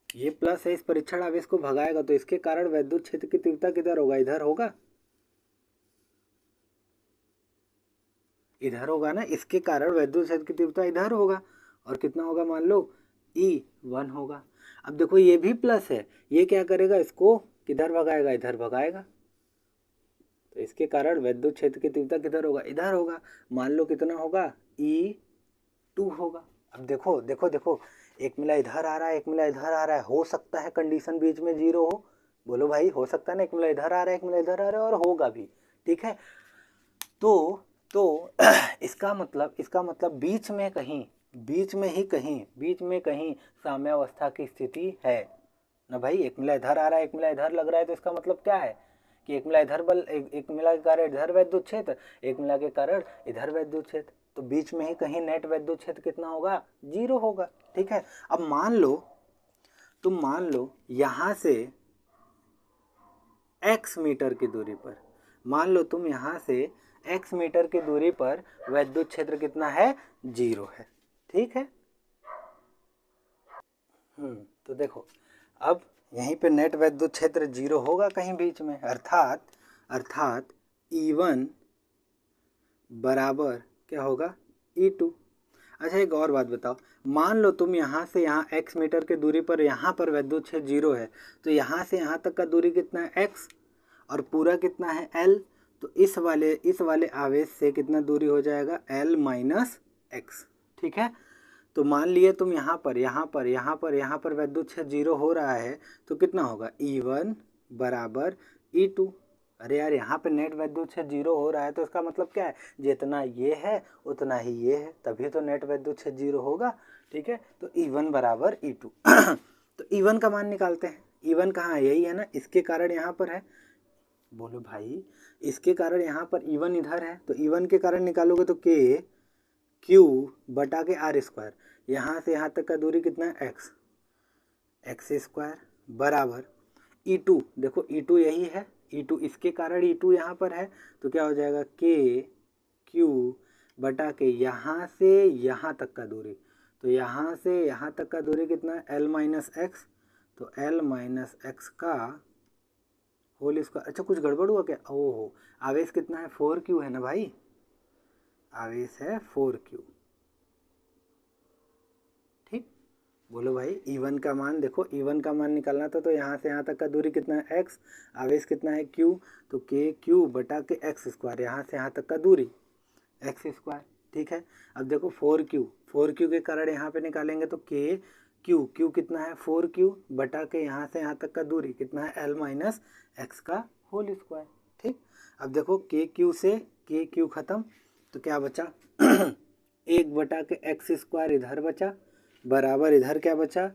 ये प्लस है, इस परीक्षण आवेश को भगाएगा, तो इसके कारण वैद्युत क्षेत्र की तीव्रता किधर होगा? इधर होगा, इधर होगा ना। इसके कारण वैद्युत क्षेत्र की तीव्रता इधर होगा, और कितना होगा? मान लो E1 होगा। अब देखो ये भी प्लस है, ये क्या करेगा? इसको किधर भगाएगा? इधर भगाएगा। तो इसके कारण वैद्युत क्षेत्र की तीव्रता किधर होगा? इधर होगा। मान लो कितना होगा? E2 होगा। अब देखो देखो देखो, एक मिला इधर आ रहा है, एक मिला इधर आ रहा है। हो सकता है कंडीशन बीच में 0 हो। बोलो भाई, हो सकता है ना? एक मिला इधर आ रहा है, एक मिला इधर आ रहा है, और होगा भी। ठीक है, तो इसका मतलब बीच में कहीं साम्यावस्था की स्थिति है ना भाई। एक मिला इधर आ रहा है, एक मिला इधर लग रहा है, तो इसका मतलब क्या है? कि एक मिला इधर बल, एक मिला के कारण इधर वैद्युत क्षेत्र, एक मिला के कारण इधर वैद्युत क्षेत्र। तो बीच में ही कहीं नेट वैद्युत क्षेत्र कितना होगा? 0 होगा। ठीक है, अब मान लो यहाँ से x मीटर की दूरी पर, मान लो तुम यहाँ से x मीटर की दूरी पर वैद्युत क्षेत्र कितना है? 0 है। ठीक है, तो देखो अब यहीं पे नेट वैद्युत क्षेत्र 0 होगा कहीं बीच में, अर्थात E1 बराबर क्या होगा? E2। अच्छा एक और बात बताओ, मान लो तुम यहाँ से यहाँ x मीटर की दूरी पर यहाँ पर वैद्युत क्षेत्र 0 है, तो यहाँ से यहाँ तक का दूरी कितना है? x, और पूरा कितना है? L। तो इस वाले आवेश से कितना दूरी हो जाएगा? L minus x। ठीक है, तो मान लिए तुम यहाँ पर वैद्युत क्षेत्र 0 हो रहा है, तो कितना होगा E1 बराबर E2। अरे यार, यहाँ पे नेट वैद्युत क्षेत्र 0 हो रहा है, तो इसका मतलब क्या है, जितना ये है उतना ही ये है, तभी तो नेट वैद्युत क्षेत्र 0 होगा। ठीक है, तो E1 बराबर E2। तो E1 का मान निकालते हैं। E1 कहाँ है, यही है ना, इसके कारण यहाँ पर है। बोलो भाई, इसके कारण यहाँ पर E1 इधर है, तो E1 के कारण निकालोगे तो K Q बटा के R स्क्वायर, यहाँ से यहाँ तक का दूरी कितना है, x स्क्वायर बराबर E2। देखो E2 यही है, E2 इसके कारण E2 यहाँ पर है, तो क्या हो जाएगा, K Q बटा के यहाँ से यहाँ तक का दूरी, तो यहाँ से यहाँ तक का दूरी कितना है, L माइनस एक्स, तो L माइनस एक्स का होल स्क्वायर। अच्छा, कुछ गड़बड़ हुआ क्या, ओहो, आवेश कितना है, 4Q है ना भाई, आवेश है 4Q। ठीक, बोलो भाई, E1 का मान देखो, E1 का मान निकालना था, तो यहाँ से यहाँ तक का दूरी कितना है, x, आवेश कितना है, q, तो k q बटा के x स्क्वायर, यहाँ से यहाँ तक का दूरी x स्क्वायर। ठीक है, अब देखो 4Q के कारण यहाँ पे निकालेंगे तो k q कितना है, 4Q बटा के यहाँ से यहाँ तक का दूरी कितना है, L माइनस एक्स का होल स्क्वायर। ठीक, अब देखो k q खत्म, तो क्या बचा, 1 बटा के एक्स स्क्वायर इधर बचा, बराबर इधर क्या बचा,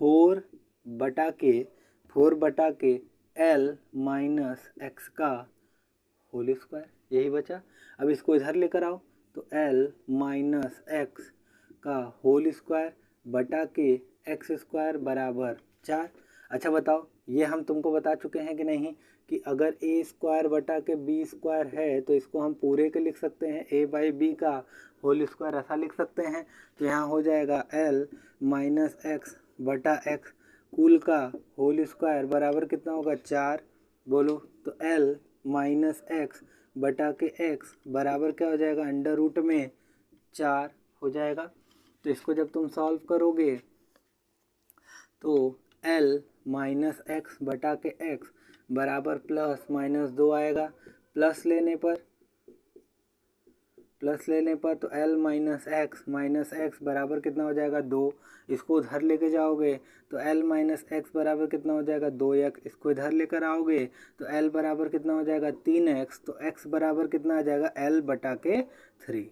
4 बटा के L माइनस एक्स का होल स्क्वायर, यही बचा। अब इसको इधर लेकर आओ, तो L माइनस एक्स का होल स्क्वायर बटा के एक्स स्क्वायर बराबर 4। अच्छा बताओ, ये हम तुमको बता चुके हैं कि नहीं, कि अगर a स्क्वायर बटा के b स्क्वायर है, तो इसको हम पूरे के लिख सकते हैं, a बाई बी का होल स्क्वायर ऐसा लिख सकते हैं। तो यहाँ हो जाएगा L माइनस एक्स बटा एक्स कुल का होल स्क्वायर बराबर कितना होगा, 4। बोलो, तो L माइनस एक्स बटा के एक्स बराबर क्या हो जाएगा, अंडर रूट में 4 हो जाएगा। तो इसको जब तुम सॉल्व करोगे तो L माइनस एक्स बटा के एक्स बराबर प्लस माइनस 2 आएगा, प्लस लेने पर तो L माइनस एक्स बराबर कितना हो जाएगा, 2। इसको उधर लेके जाओगे तो L माइनस एक्स बराबर कितना हो जाएगा, 2x। इसको इधर लेकर आओगे तो L बराबर कितना हो जाएगा, 3x। तो x बराबर कितना आ जाएगा, L बटा के 3।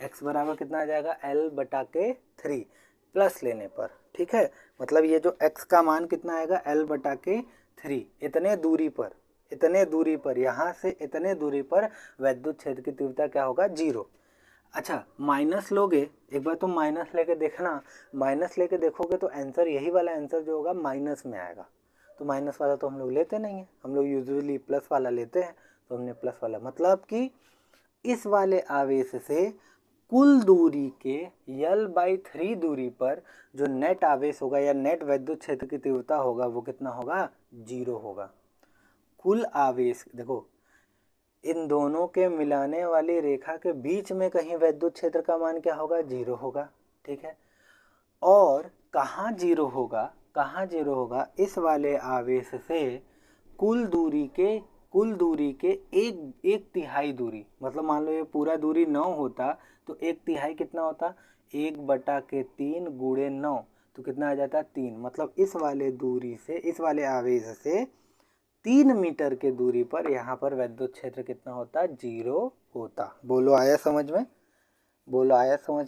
x बराबर कितना आ जाएगा, L बटा के 3 प्लस लेने पर। ठीक है, मतलब ये जो x का मान कितना आएगा, L बटा के 3। इतने दूरी पर यहाँ से इतने दूरी पर वैद्युत क्षेत्र की तीव्रता क्या होगा, 0। अच्छा, माइनस लोगे, एक बार तुम माइनस लेके देखना, माइनस लेके देखोगे तो आंसर, यही वाला आंसर जो होगा माइनस में आएगा। तो माइनस वाला तो हम लोग लेते नहीं हैं, हम लोग यूजुअली प्लस वाला लेते हैं, तो हमने प्लस वाला, मतलब कि इस वाले आवेश से कुल दूरी के L/3 दूरी पर जो नेट आवेश होगा या नेट वैद्युत क्षेत्र की तीव्रता होगा वो कितना होगा, 0 होगा। कुल आवेश देखो, इन दोनों के मिलाने वाली रेखा के बीच में कहीं वैद्युत क्षेत्र का मान क्या होगा, 0 होगा। ठीक है, और कहाँ 0 होगा, इस वाले आवेश से कुल दूरी के एक तिहाई दूरी, मतलब मान लो ये पूरा दूरी 9 होता, तो एक तिहाई कितना होता, 1/3 गुणे 9, तो कितना आ जाता, 3। मतलब इस वाले आवेश से 3 मीटर के दूरी पर यहाँ पर वैद्युत क्षेत्र कितना होता, 0 होता। बोलो आया समझ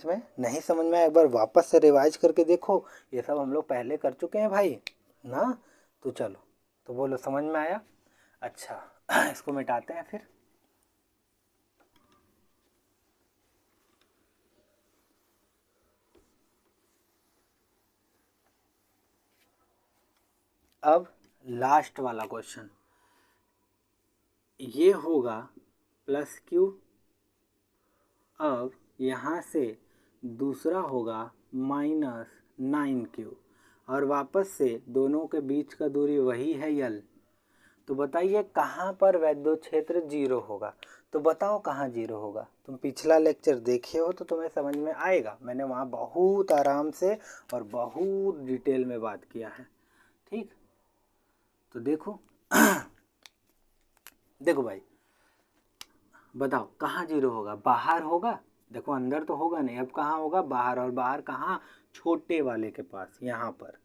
में, नहीं समझ में, एक बार वापस से रिवाइज करके देखो, ये सब हम लोग पहले कर चुके हैं भाई ना। तो चलो, तो बोलो समझ में आया। अच्छा, इसको मिटाते हैं फिर। अब लास्ट वाला क्वेश्चन, ये होगा +Q। अब यहाँ से दूसरा होगा -9Q, और वापस से दोनों के बीच का दूरी वही है L। तो बताइए कहाँ पर वैद्युत क्षेत्र 0 होगा। तो बताओ कहाँ 0 होगा। तुम पिछला लेक्चर देखे हो तो तुम्हें समझ में आएगा, मैंने वहाँ बहुत आराम से और बहुत डिटेल में बात किया है। ठीक, तो देखो देखो भाई, बताओ कहाँ 0 होगा, बाहर होगा, देखो अंदर तो होगा नहीं, अब कहाँ होगा, बाहर, और बाहर कहाँ, छोटे वाले के पास, यहाँ पर।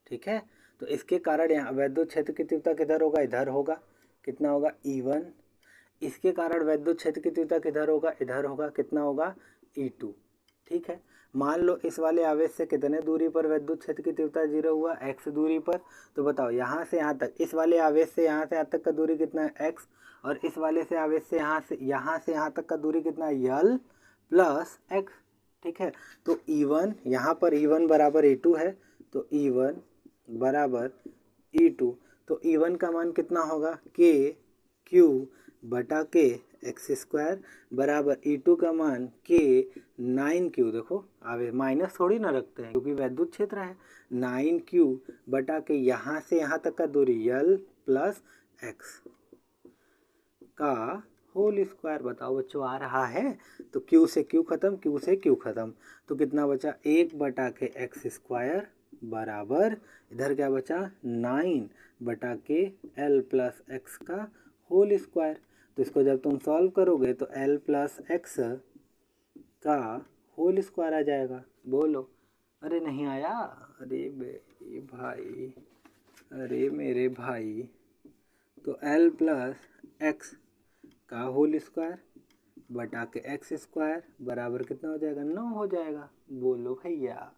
ठीक है, तो इसके कारण यहाँ वैद्युत क्षेत्र की तीव्रता किधर होगा, इधर होगा। कितना होगा, E1। इसके कारण वैद्युत क्षेत्र की तीव्रता किधर होगा, इधर होगा। कितना होगा, E2। ठीक है, मान लो इस वाले आवेश से कितने दूरी पर वैद्युत क्षेत्र की तीव्रता 0 हुआ, x दूरी पर। तो बताओ यहाँ से यहाँ तक, इस वाले आवेश से यहाँ तक का दूरी कितना है, x, और इस वाले से आवेश से यहाँ तक का दूरी कितना है, L प्लस x। ठीक है, तो E1 यहाँ पर E1 बराबर E2 है, तो E1 बराबर E2। तो E1 का मान कितना होगा, k q बटा के एक्स स्क्वायर बराबर E2 का मान k 9q। देखो आवे माइनस थोड़ी ना रखते हैं क्योंकि वैद्युत क्षेत्र है। 9q बटा के यहाँ से यहाँ तक का दूरी L प्लस x का होल स्क्वायर। बताओ बच्चों आ रहा है, तो q से q खत्म, q से q खत्म, तो कितना बचा, 1 बटा के एक्स स्क्वायर बराबर इधर क्या बचा, 9 बटा के L प्लस x का होल स्क्वायर। तो इसको जब तुम सॉल्व करोगे तो L प्लस x का होल स्क्वायर आ जाएगा। बोलो, अरे नहीं आया, अरे भाई, अरे मेरे भाई, तो L प्लस x का होल स्क्वायर बटा के एक्स स्क्वायर बराबर कितना हो जाएगा, 9 हो जाएगा। बोलो भैया।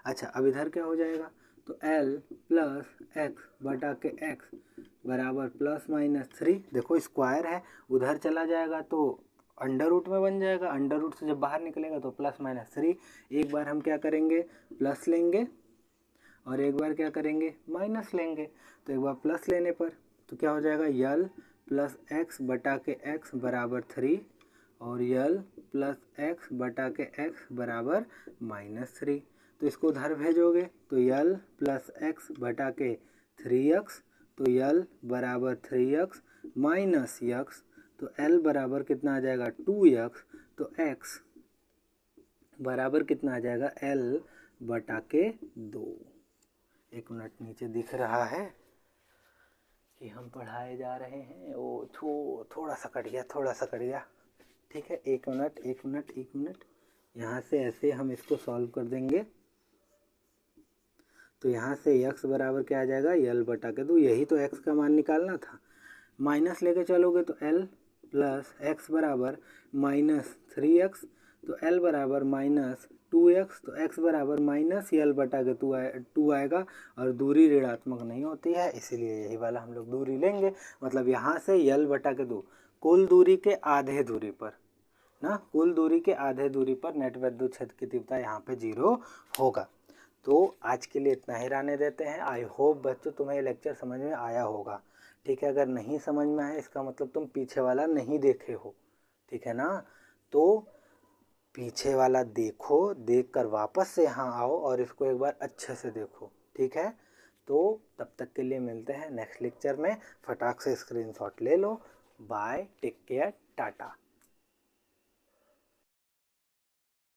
अच्छा अब इधर क्या हो जाएगा, तो L प्लस एक्स बटा के x बराबर प्लस माइनस 3। देखो स्क्वायर है, उधर चला जाएगा तो अंडर रूट में बन जाएगा, अंडर रूट से जब बाहर निकलेगा तो प्लस माइनस 3। एक बार हम क्या करेंगे, प्लस लेंगे, और एक बार क्या करेंगे, माइनस लेंगे। तो एक बार प्लस लेने पर तो क्या हो जाएगा, L प्लस एक्स बटा के x बराबर 3, और L प्लस एक्स बटा के x बराबर माइनस 3। तो इसको उधर भेजोगे तो L प्लस एक्स बटा के 3x, तो L बराबर 3x माइनस x, तो L बराबर कितना आ जाएगा, 2x। तो x बराबर कितना आ जाएगा, L बटा के 2। एक मिनट, नीचे दिख रहा है कि हम पढ़ाए जा रहे हैं, वो थोड़ा सा कट गया, थोड़ा सा कट गया। ठीक है, एक मिनट, यहाँ से ऐसे हम इसको सॉल्व कर देंगे। तो यहाँ से x बराबर क्या आ जाएगा, L बटा के 2। यही तो x का मान निकालना था। माइनस लेके चलोगे तो L प्लस एक्स बराबर माइनस 3x, तो L बराबर माइनस 2x, तो x बराबर माइनस L बटा के 2 आएगा, और दूरी ऋणात्मक नहीं होती है इसलिए यही वाला हम लोग दूरी लेंगे। मतलब यहाँ से L बटा के 2 कुल दूरी के आधे दूरी पर ना, कुल दूरी के आधे दूरी पर नेट वैद्युत क्षेत्र की तीव्रता यहाँ पे 0 होगा। तो आज के लिए इतना ही रहने देते हैं। आई होप बच्चों तुम्हें ये लेक्चर समझ में आया होगा। ठीक है, अगर नहीं समझ में आया इसका मतलब तुम पीछे वाला नहीं देखे हो। ठीक है ना, तो पीछे वाला देखो, देख कर वापस से यहाँ आओ और इसको एक बार अच्छे से देखो। ठीक है, तो तब तक के लिए मिलते हैं नेक्स्ट लेक्चर में। फटाक से स्क्रीनशॉट ले लो। Bye, take care, Tata.